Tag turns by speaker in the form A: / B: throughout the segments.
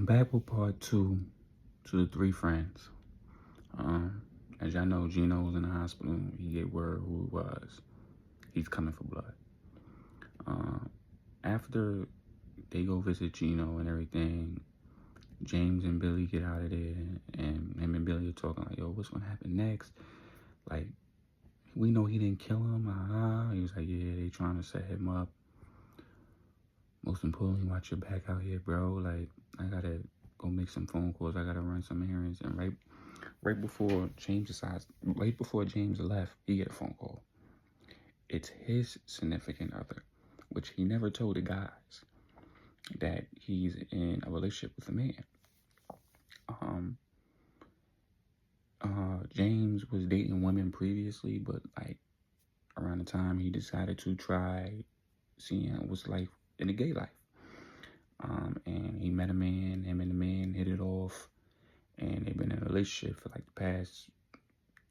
A: I'm back with part two to the three friends. As y'all know, Gino was in the hospital. He get word who it was. He's coming for blood. After they go visit Gino and everything, James and Billy get out of there, and him and Billy are talking like, yo, what's gonna happen next? Like, we know he didn't kill him. He was like, yeah, they trying to set him up. Most importantly, watch your back out here, bro. Like, I gotta go make some phone calls. I gotta run some errands. And right before James left, he get a phone call. It's his significant other, which he never told the guys that he's in a relationship with a man. James was dating women previously, but like around the time he decided to try seeing what's life in the gay life. And he met a man, him and the man hit it off, and they've been in a relationship for like the past,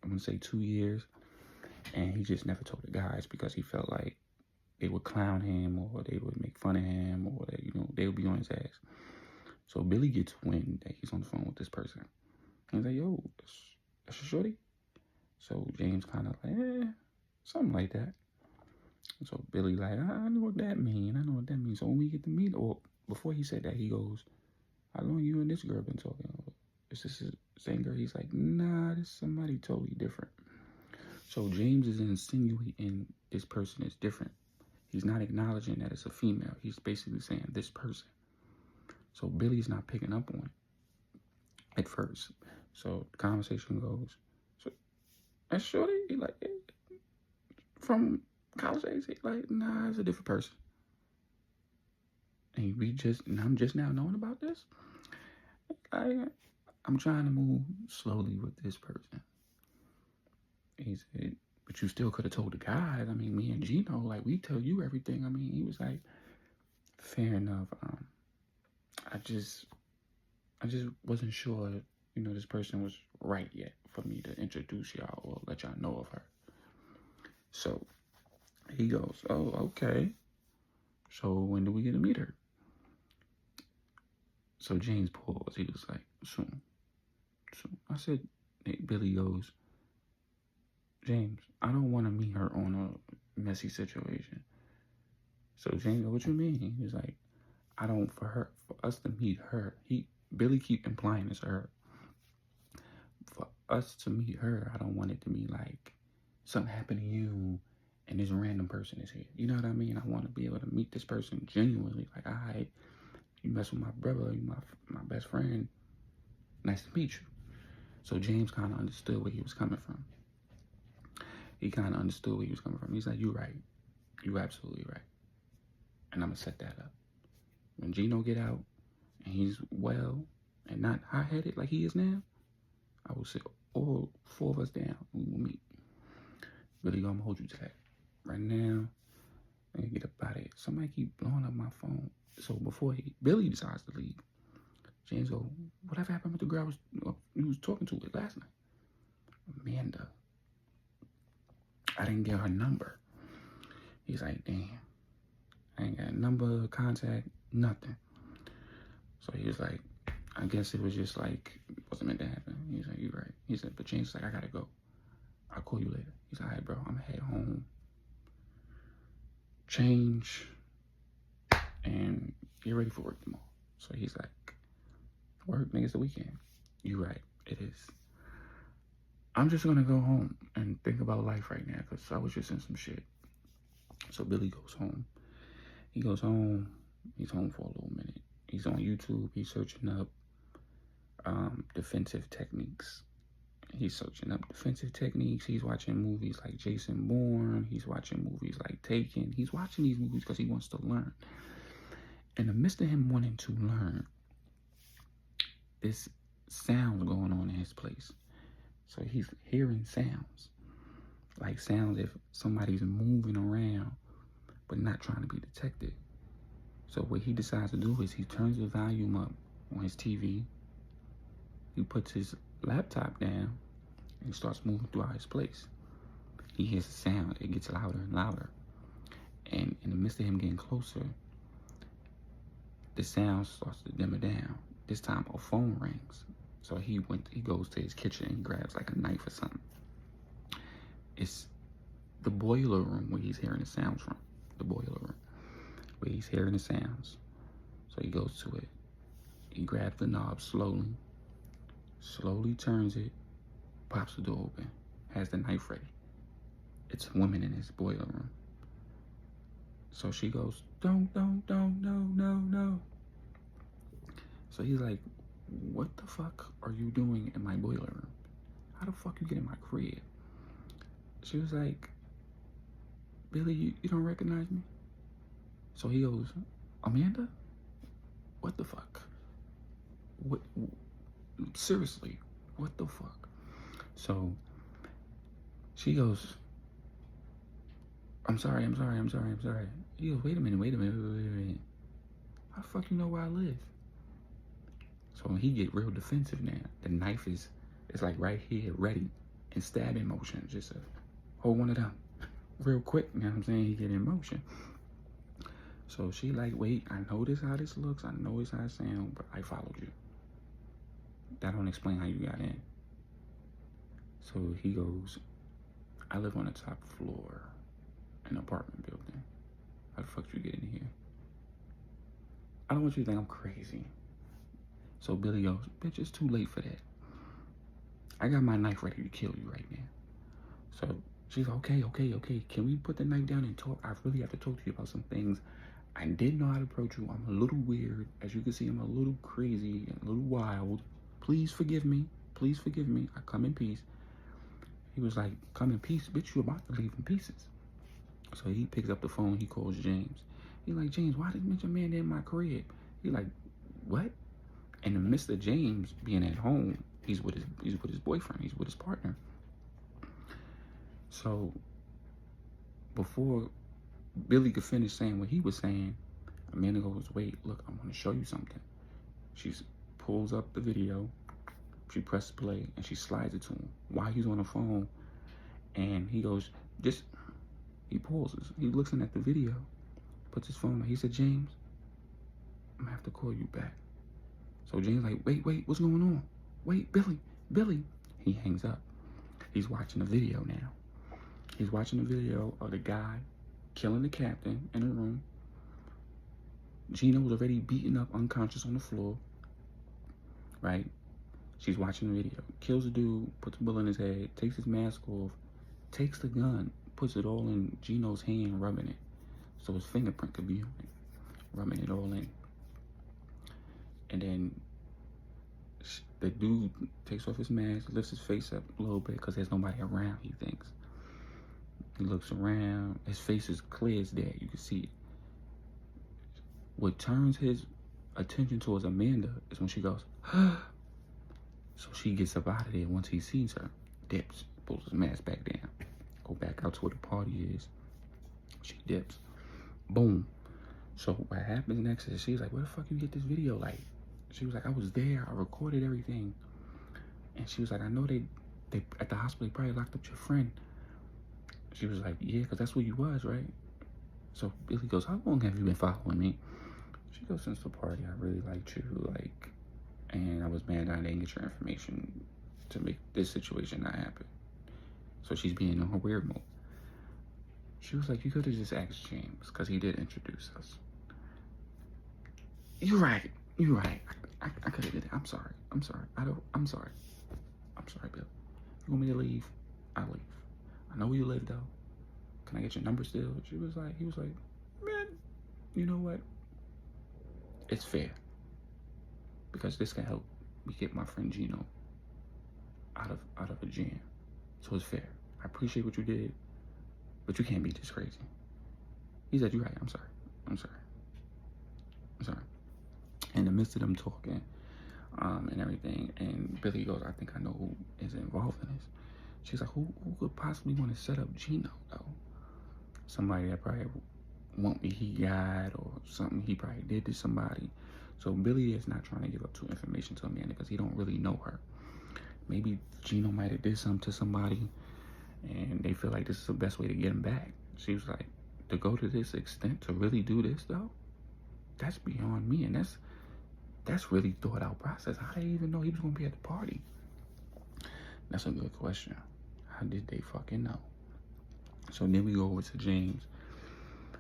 A: I'm gonna say 2 years, and he just never told the guys because he felt like they would clown him or they would make fun of him or that, they would be on his ass. So Billy gets wind that he's on the phone with this person. And he's like, yo, that's your shorty? So James kind of like, something like that. So Billy like, I know what that means. So when we get to meet, or before he said that, he goes, how long you and this girl been talking? Is this the same girl? He's like, nah, this is somebody totally different. So James is insinuating this person is different. He's not acknowledging that it's a female. He's basically saying this person. So Billy's not picking up on it at first. So the conversation goes, so that's shorty? He like, from college age? He like, nah, it's a different person. And I'm just now knowing about this? I'm trying to move slowly with this person. He said, but you still could have told the guys. I mean, me and Gino, like, we tell you everything. I mean, he was like, fair enough. I just wasn't sure, this person was right yet for me to introduce y'all or let y'all know of her. So he goes, oh, okay. So when do we get to meet her? So James paused. He was like, soon. I said, Billy goes, James, I don't want to meet her on a messy situation. So James goes, what you mean? He was like, for us to meet her, Billy keep implying it's her. For us to meet her, I don't want it to be like something happened to you and this random person is here. You know what I mean? I want to be able to meet this person genuinely. Like, all right, you mess with my brother, you my best friend. Nice to meet you. So James kind of understood where he was coming from. He's like, you right. You absolutely right. And I'm going to set that up. When Gino get out and he's well and not hot-headed like he is now, I will sit all 4 of us down and we will meet. Billy, I'm going to hold you to that. Right now, I gotta get up out of here. Somebody keep blowing up my phone. So before Billy decides to leave, James goes, whatever happened with the girl he was talking to last night? Amanda. I didn't get her number. He's like, damn. I ain't got a number, contact, nothing. So he was like, I guess it was just like, wasn't meant to happen. He's like, you're right. He said, but James is like, I gotta go. I'll call you later. He's like, all right, bro, I'm gonna head home, change, and get ready for work tomorrow. So he's like, work, nigga, it's the weekend. You right, it is. I'm just gonna go home and think about life right now because I was just in some shit. So Billy goes home. He goes home. He's home for a little minute. He's on YouTube. He's searching up defensive techniques. He's watching movies like Jason Bourne. He's watching movies like Taken. He's watching these movies because he wants to learn. In the midst of him wanting to learn, this sounds going on in his place. So he's hearing sounds. Like sounds if somebody's moving around but not trying to be detected. So what he decides to do is he turns the volume up on his TV. He puts his laptop down and he starts moving throughout his place. He hears a sound. It gets louder and louder. And in the midst of him getting closer, the sound starts to dimmer down. This time a phone rings. So he goes to his kitchen and grabs like a knife or something. It's the boiler room where he's hearing the sounds from. The boiler room where he's hearing the sounds. So he goes to it. He grabs the knob slowly turns it, pops the door open, has the knife ready. It's a woman in his boiler room. So she goes, don't, no. So he's like, what the fuck are you doing in my boiler room? How the fuck you get in my crib? She was like, Billy, you don't recognize me? So he goes, Amanda? What the fuck? What? Seriously, what the fuck? So she goes, I'm sorry. He goes, wait a minute. How the fuck you know where I live? So he get real defensive now. The knife is like right here, ready, in stabbing motion. Just a hold one of them real quick, you know what I'm saying? He get in motion. So she like, wait, I know this how this looks, I know this how it sounds, but I followed you. That don't explain how you got in. So he goes, I live on the top floor in an apartment building. How the fuck you get in here? I don't want you to think I'm crazy. So Billy goes, bitch, it's too late for that. I got my knife ready to kill you right now. So she's like, okay. Can we put the knife down and talk? I really have to talk to you about some things. I didn't know how to approach you. I'm a little weird. As you can see, I'm a little crazy and a little wild. Please forgive me. I come in peace. He was like, come in peace? Bitch, you about to leave in pieces. So he picks up the phone. He calls James. He's like, James, why did your man in my crib? He like, what? In the midst of James being at home, he's with his boyfriend. He's with his partner. So before Billy could finish saying what he was saying, Amanda goes, wait, look, I want to show you something. She pulls up the video, she presses play, and she slides it to him while he's on the phone. And he goes, he pauses. He looking at the video, puts his phone on. He said, James, I'm gonna have to call you back. So James like, wait, what's going on? Wait, Billy. He hangs up. He's watching the video now. He's watching the video of the guy killing the captain in the room. Gina was already beaten up, unconscious on the floor, right? She's watching the video. Kills the dude, puts a bullet in his head, takes his mask off, takes the gun, puts it all in Gino's hand, rubbing it. So his fingerprint could be on it, rubbing it all in. And then the dude takes off his mask, lifts his face up a little bit because there's nobody around, he thinks. He looks around. His face is clear as day. You can see it. What turns his attention towards Amanda is when she goes, so she gets up out of there once he sees her. Dips, pulls his mask back down. Go back out to where the party is. She dips. Boom. So what happens next is she's like, where the fuck you get this video? Like, she was like, I was there. I recorded everything. And she was like, I know they at the hospital, they probably locked up your friend. She was like, yeah, because that's where you was, right? So Billy goes, how long have you been following me? She goes, since the party, I really liked you, like, and I was mad I didn't get your information to make this situation not happen. So she's being in her weird mode. She was like, you could have just asked James, because he did introduce us. You're right. I could have did it. I'm sorry, Bill. You want me to leave? I'll leave. I know where you live, though. Can I get your number still? He was like, man, you know what? It's fair. Because this can help me get my friend Gino out of a jam. So it's fair. I appreciate what you did, but you can't be this crazy. He said, you're right. I'm sorry. In the midst of them talking and everything, and Billy goes, I think I know who is involved in this. She's like, who could possibly want to set up Gino, though? Somebody that probably want me he got, or something he probably did to somebody. So Billy is not trying to give up too information to Amanda because he don't really know her. Maybe Gino might have did something to somebody and they feel like this is the best way to get him back. She was like, to go to this extent to really do this, though, that's beyond me. And That's really thought out process. How did they even know he was going to be at the party? That's a good question. How did they fucking know? So then we go over to James,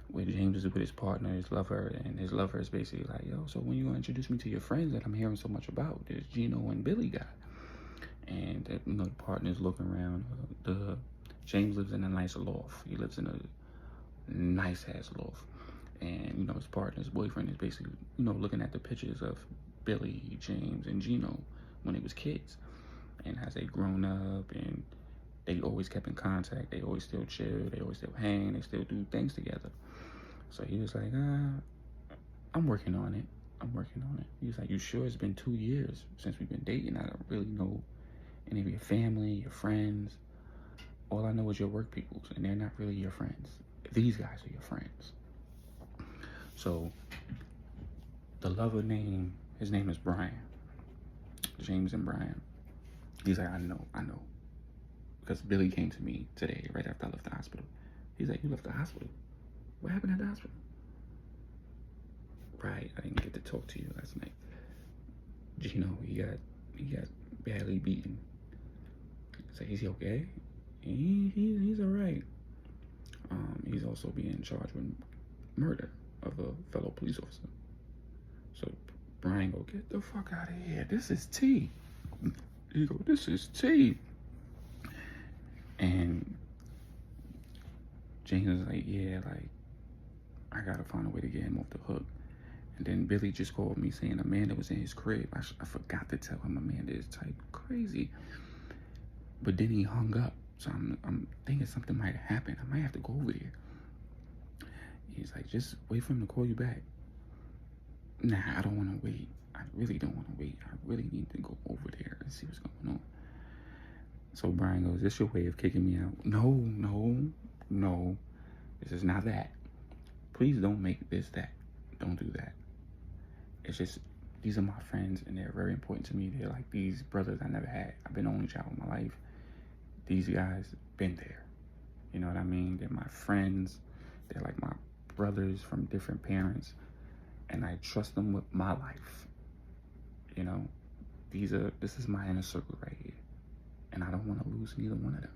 A: where James is with his partner, his lover, and his lover is basically like, yo, so when you gonna introduce me to your friends that I'm hearing so much about? There's Gino and Billy guy. And the partner's looking around. James lives in a nice loft. He lives in a nice ass loft. And his partner's boyfriend is basically looking at the pictures of Billy, James, and Gino when they was kids, and as they grown up, and they always kept in contact. They always still chill. They always still hang. They still do things together. So he was like, I'm working on it. He was like, you sure? It's been 2 years since we've been dating. I don't really know any of your family, your friends. All I know is your work peoples, and they're not really your friends. These guys are your friends. So the lover his name is Brian. James and Brian. He's like, I know. Because Billy came to me today, right after I left the hospital. He's like, you left the hospital? What happened at the hospital? Right, I didn't get to talk to you last night. He got badly beaten. So is he okay? He's all right. He's also being charged with murder of a fellow police officer. So Brian go, get the fuck out of here. This is T. He go, this is T. And James is like, yeah, like, I gotta find a way to get him off the hook. And then Billy just called me saying Amanda was in his crib. I forgot to tell him Amanda is type crazy. But then he hung up. So I'm thinking something might happen. I might have to go over there. He's like, just wait for him to call you back. Nah, I don't want to wait. I really don't want to wait. I really need to go over there and see what's going on. So Brian goes, this your way of kicking me out? No. This is not that. Please don't make this that. Don't do that. It's just, these are my friends, and they're very important to me. They're like these brothers I never had. I've been the only child in my life. These guys been there. You know what I mean? They're my friends. They're like my brothers from different parents, and I trust them with my life. This is my inner circle right here, and I don't want to lose neither one of them.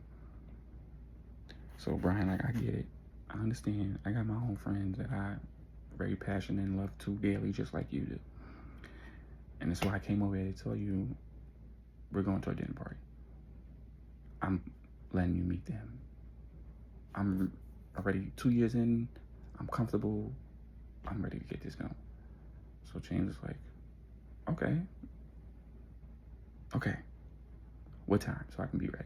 A: So Brian, like, I get it. I understand. I got my own friends that I very passionate and love too dearly, just like you do. And that's why I came over here to tell you we're going to a dinner party. I'm letting you meet them. I'm already 2 years in. I'm comfortable. I'm ready to get this going. So James is like, okay. What time? So I can be ready.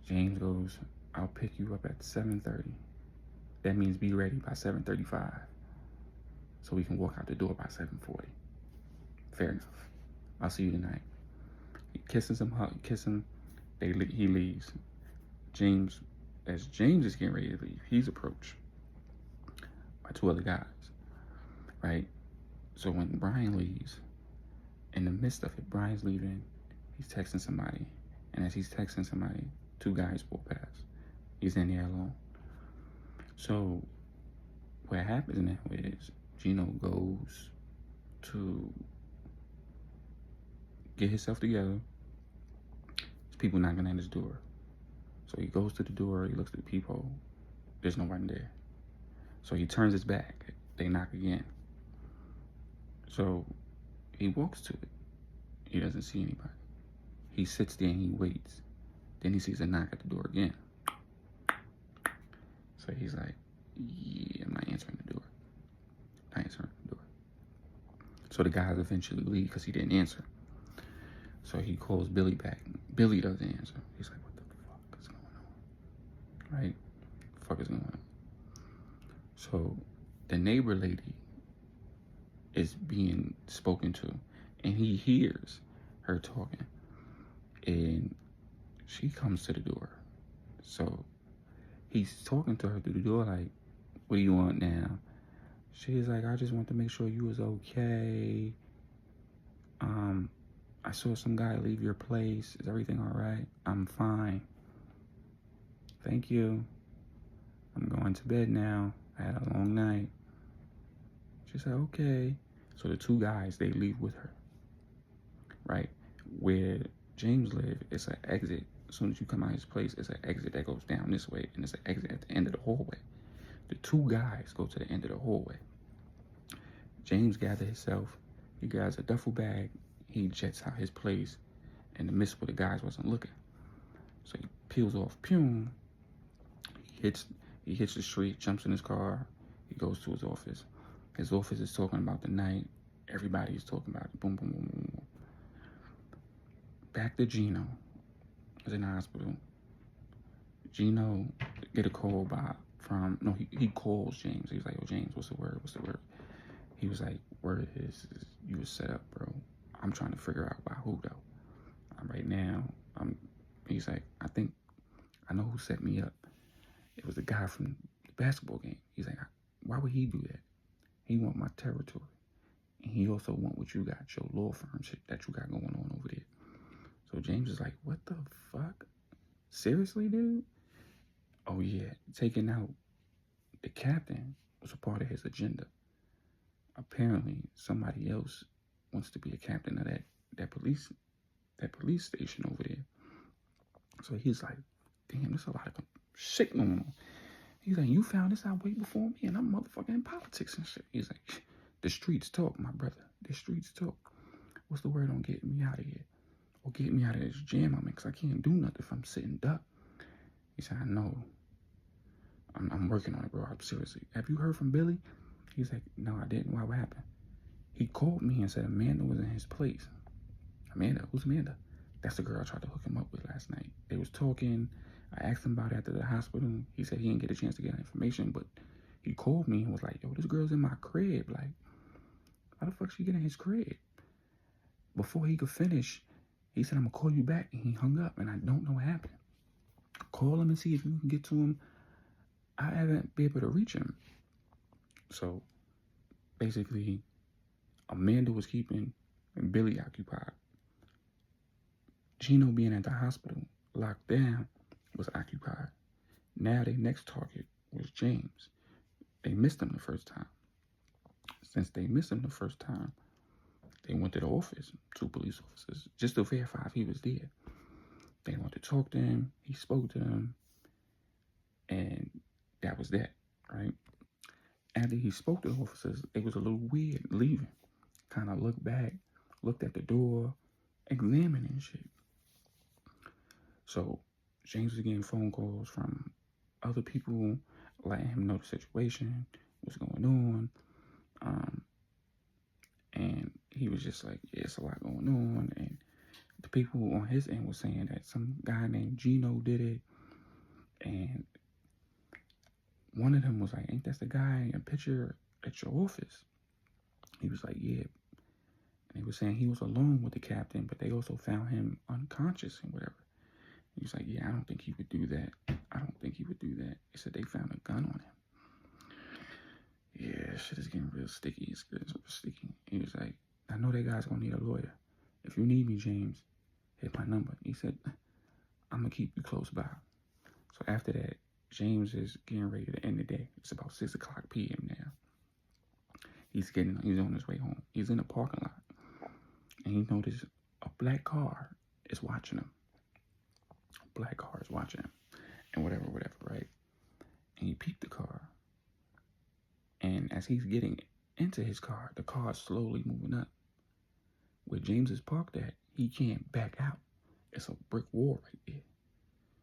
A: James goes, I'll pick you up at 7:30. That means be ready by 7:35. So we can walk out the door by 7:40. Fair enough. I'll see you tonight. He kisses him, he leaves. As James is getting ready to leave, he's approached by 2 other guys, right? So when Brian leaves, in the midst of it, Brian's leaving, he's texting somebody. And as he's texting somebody, 2 guys pull past. He's in there alone. So what happens now is Gino goes to get himself together. There's people knocking at his door. So he goes to the door, he looks at the peephole. There's no one there. So he turns his back. They knock again. So he walks to it. He doesn't see anybody. He sits there and he waits. Then he sees a knock at the door again. So he's like, yeah, I'm not answering the door. So the guys eventually leave because he didn't answer. So he calls Billy back. Billy doesn't answer. He's like, what the fuck is going on? Right? What the fuck is going on? So the neighbor lady is being spoken to, and he hears her talking, and she comes to the door. So he's talking to her through the door like, what do you want now? She's like, I just want to make sure you was okay. I saw some guy leave your place. Is everything all right? I'm fine. Thank you. I'm going to bed now. I had a long night. She said, okay. So the two guys, they leave with her, right? Where James lived, it's an exit. As soon as you come out of his place, it's an exit that goes down this way, and it's an exit at the end of the hallway. The two guys go to the end of the hallway. James gathers himself. He grabs a duffel bag. He jets out his place in the midst where the guys wasn't looking. So he peels off. Pew. He hits the street, jumps in his car. He goes to his office. His office is talking about the night. Everybody's talking about it. Boom, boom, boom, boom, boom. Back to Gino. He's in the hospital. Gino get a call he calls James. He was like, "Yo, James, what's the word? He was like, "Word is you was set up, bro. I'm trying to figure out by who, though. Right now, he's like, I think I know who set me up. It was the guy from the basketball game. He's like, why would he do that? He want my territory. And he also want what you got, your law firm shit that you got going on over there." So James is like, what the fuck? Seriously, dude? Oh, yeah. Taking out the captain was a part of his agenda. Apparently, somebody else wants to be a captain of that police station over there. So he's like, damn, there's a lot of shit going on. He's like, you found this out way before me, and I'm motherfucking in politics and shit. He's like, the streets talk, my brother. The streets talk. What's the word on getting me out of here? Or get me out of this jam I'm in, because I can't do nothing if I'm sitting duck. He said, I know. I'm working on it, bro. Seriously. Have you heard from Billy? He's like, no, I didn't. Why? What happened? He called me and said Amanda was in his place. Amanda? Who's Amanda? That's the girl I tried to hook him up with last night. They was talking. I asked him about it after the hospital. He said he didn't get a chance to get information, but he called me and was like, yo, this girl's in my crib. Like, how the fuck she get in his crib? Before he could finish, he said, I'm going to call you back. And he hung up, and I don't know what happened. Call him and see if you can get to him. I haven't been able to reach him. So, basically, Amanda was keeping Billy occupied. Gino being at the hospital, locked down, was occupied. Now their next target was James. They missed him the first time. Since they missed him the first time, they went to the office, 2 police officers, just to verify if he was there. They wanted to talk to him. He spoke to them. And that was that, right? After he spoke to the officers, it was a little weird leaving. Kind of looked back, looked at the door, examining shit. So James was getting phone calls from other people letting him know the situation, what's going on. And he was just like, yeah, it's a lot going on. And the people on his end was saying that some guy named Gino did it. And one of them was like, ain't that the guy in a picture at your office? He was like, yeah. And they were saying he was alone with the captain, but they also found him unconscious and whatever. He was like, yeah, I don't think he would do that. I don't think he would do that. He said they found a gun on him. Yeah, shit is getting real sticky. It's getting real sticky. He was like, I know that guy's gonna need a lawyer. If you need me, James, hit my number. He said, I'm gonna keep you close by. So after that, James is getting ready to end the day. It's about 6 o'clock p.m. now. He's on his way home. He's in the parking lot. And he noticed a black car is watching him. A black car is watching him. And whatever, right? And he peeped the car. And as he's getting into his car, the car is slowly moving up. Where James is parked at, he can't back out. It's a brick wall right there.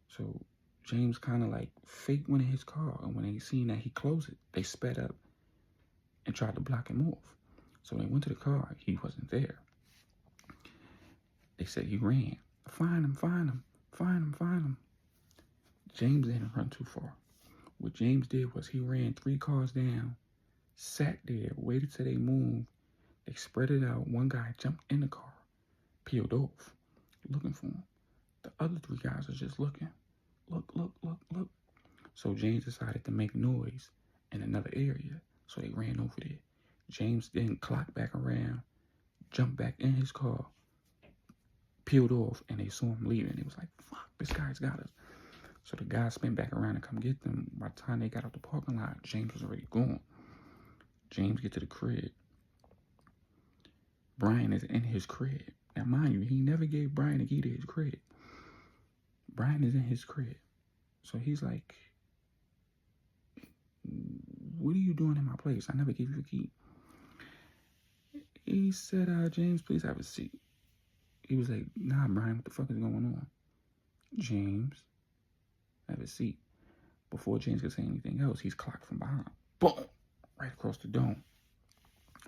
A: So James kind of like faked went in his car. And when they seen that he closed it, they sped up and tried to block him off. So when they went to the car, he wasn't there. They said he ran. Find him. James didn't run too far. What James did was he ran 3 cars down, sat there, waited till they moved. They spread it out. One guy jumped in the car, peeled off, looking for him. The other 3 guys are just looking. Look. So James decided to make noise in another area. So they ran over there. James then clocked back around, jumped back in his car, peeled off, and they saw him leaving. It was like, fuck, this guy's got us. So the guy spin back around and come get them. By the time they got out the parking lot, James was already gone. James get to the crib. Brian is in his crib. Now, mind you, he never gave Brian a key to his crib. Brian is in his crib. So he's like, what are you doing in my place? I never gave you a key. He said, James, please have a seat. He was like, nah, Brian, what the fuck is going on? James, have a seat. Before James could say anything else, he's clocked from behind. Boom! Right across the dome.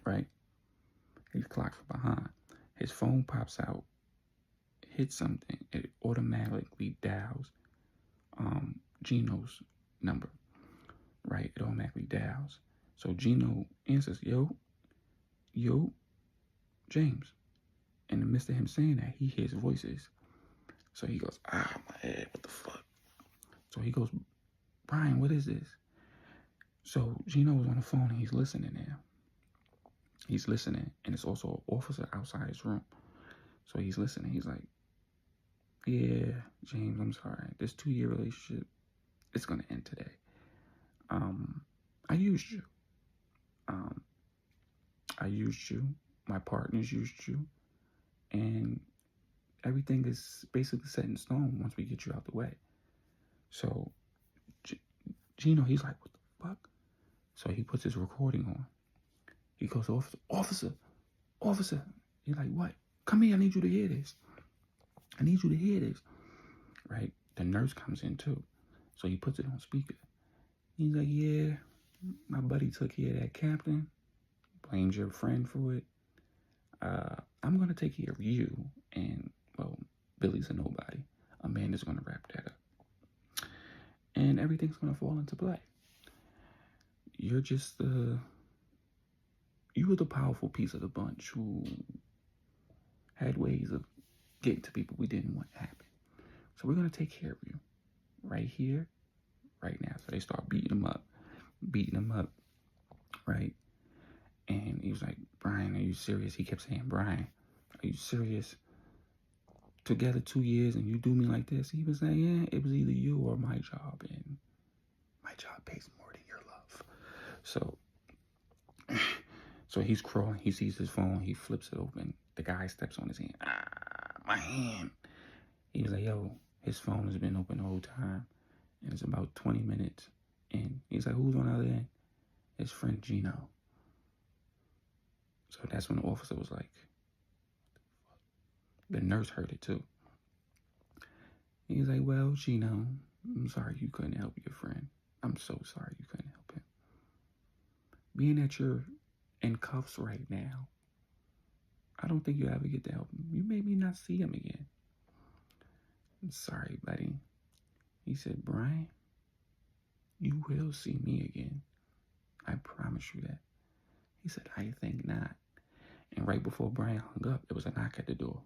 A: Right? He's clocked from behind. His phone pops out, hits something. It automatically dials Gino's number. Right? It automatically dials. So Gino answers, yo, James. In the midst of him saying that, he hears voices. So he goes, my head, what the fuck? So he goes, Brian, what is this? So Gino was on the phone and he's listening now. He's listening, and it's also an officer outside his room. So he's listening. He's like, yeah, James, I'm sorry. This 2-year relationship, it's going to end today. I used you. I used you. My partners used you. And everything is basically set in stone once we get you out the way. So Gino, he's like, what the fuck? So he puts his recording on. He goes, officer. He's like, what? Come here, I need you to hear this. Right? The nurse comes in too. So he puts it on speaker. He's like, yeah, my buddy took care of that captain. Blames your friend for it. I'm going to take care of you. And, well, Billy's a nobody. Amanda's going to wrap that up. And everything's going to fall into play. You're just you were the powerful piece of the bunch who had ways of getting to people we didn't want to happen. So we're going to take care of you right here, right now. So they start beating him up, right? And he was like, Brian, are you serious? He kept saying, Brian, are you serious? Together 2 years and you do me like this? He was like, yeah, it was either you or my job. And my job pays more than your love. So he's crawling. He sees his phone. He flips it open. The guy steps on his hand. My hand. He was like, yo, his phone has been open the whole time. And it's about 20 minutes. And he's like, who's on the other end? His friend Gino. So that's when the officer was like, the nurse heard it too. He's like, well, Gino, I'm sorry you couldn't help your friend. I'm so sorry you couldn't help him. Being that you're in cuffs right now, I don't think you'll ever get to help him. You maybe not see him again. I'm sorry, buddy. He said, Brian, you will see me again. I promise you that. He said, I think not. And right before Brian hung up, there was a knock at the door.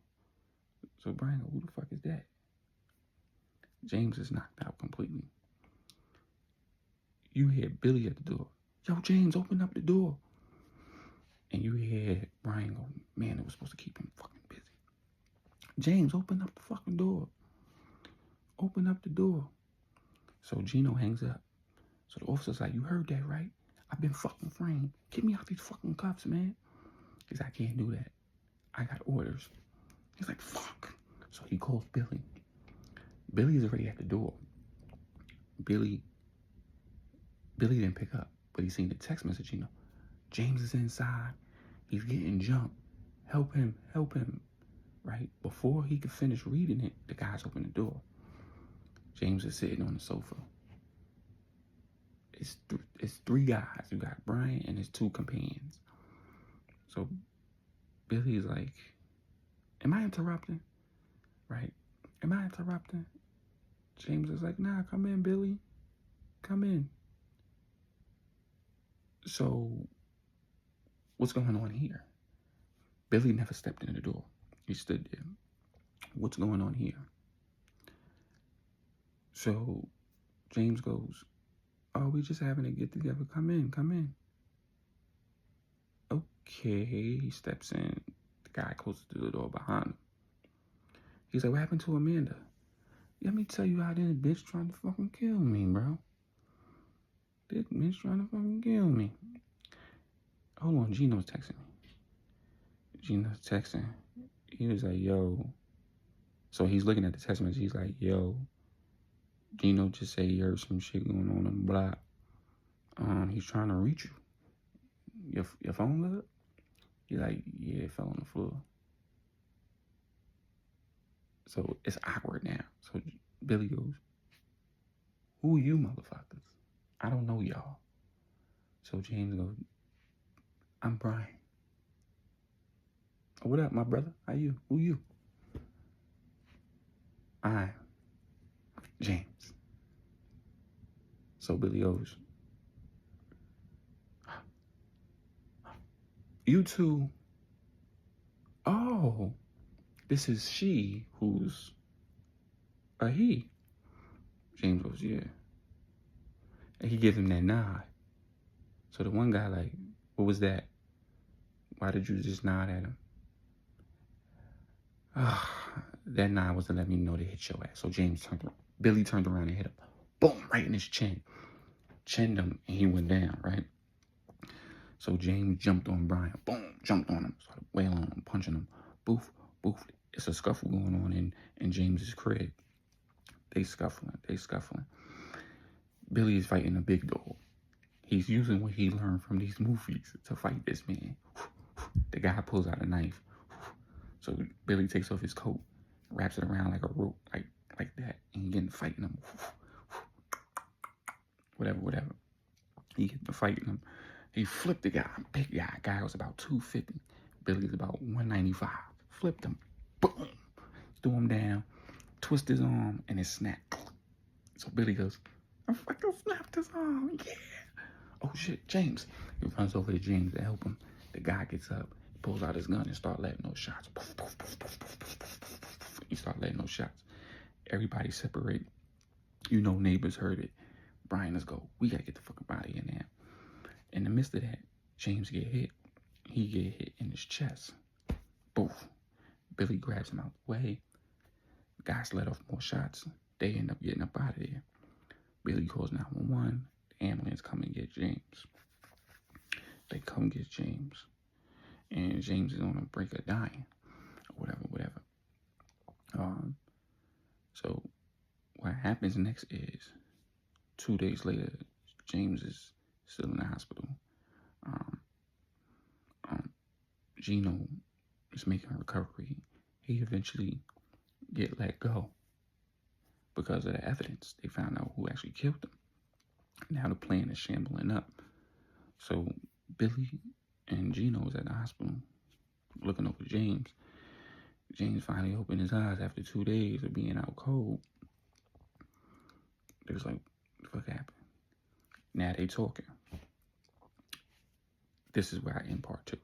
A: So Brian, who the fuck is that? James is knocked out completely. You hear Billy at the door. Yo, James, open up the door. And you hear Brian go, man, it was supposed to keep him fucking busy. James, open up the fucking door. Open up the door. So Gino hangs up. So the officer's like, you heard that, right? I've been fucking framed. Get me out these fucking cuffs, man. He's like, I can't do that. I got orders. He's like, fuck. So he calls Billy. Billy's already at the door. Billy didn't pick up, but he seen the text message, James is inside. He's getting jumped. Help him. Right? Before he could finish reading it, the guys opened the door. James is sitting on the sofa. It's 3 guys. You got Brian and his 2 companions. So Billy's like, am I interrupting? Right? Am I interrupting? James is like, nah, come in, Billy. Come in. So what's going on here? Billy never stepped in the door. He stood there. What's going on here? So James goes, oh, we just having a get together. Come in. Okay, he steps in. The guy closes the door behind him. He's like, what happened to Amanda? Let me tell you how this bitch trying to fucking kill me, bro. This bitch trying to fucking kill me. Hold on, Gino's texting me. Gino's texting. He was like, yo. So he's looking at the text message. He's like, yo, Gino just said he heard some shit going on the block. He's trying to reach you. Your phone good? He's like, yeah, it fell on the floor. So it's awkward now. So Billy goes, who you motherfuckers? I don't know y'all. So James goes, I'm Brian. Oh, what up, my brother? How you? Who you? I'm James. So Billy goes, you two, oh, this is she who's a he. James goes, yeah. And he gives him that nod. So the one guy like, what was that? Why did you just nod at him? That nod was to let me know to hit your ass. So Billy turned around and hit him. Boom, right in his chin. Chinned him and he went down, right? So James jumped on Brian. Boom, jumped on him. Started wailing on him, punching him. Boof, boof. It's a scuffle going on in James's crib. They scuffling. Billy is fighting a big dog. He's using what he learned from these movies to fight this man. The guy pulls out a knife. So Billy takes off his coat, wraps it around like a rope, like that, and he getting fighting him. Whatever. He get to fighting him. He flipped the guy, big guy. Guy was about 250. Billy's about 195. Flipped him. Boom. Threw him down. Twist his arm, and it snapped. So Billy goes, I fucking snapped his arm. Yeah. Oh shit, James. He runs over to James to help him. The guy gets up, pulls out his gun and start letting those shots. He start letting those shots. Everybody separate. You know, neighbors heard it. Brian, let's go. We gotta get the fuck up out of here now. In the midst of that, James get hit. He get hit in his chest. Boof. Billy grabs him out the way. Guys let off more shots. They end up getting up out of there. Billy calls 911. The ambulance come and get James. They come get James. And James is on the brink of dying. Or whatever. So what happens next is 2 days later, James is still in the hospital. Gino is making a recovery. He eventually get let go because of the evidence. They found out who actually killed him. Now the plan is shambling up. So Billy and Gino is at the hospital looking over James. James finally opened his eyes after 2 days of being out cold. They was like, what the fuck happened? Now they talking. This is where I end part 2.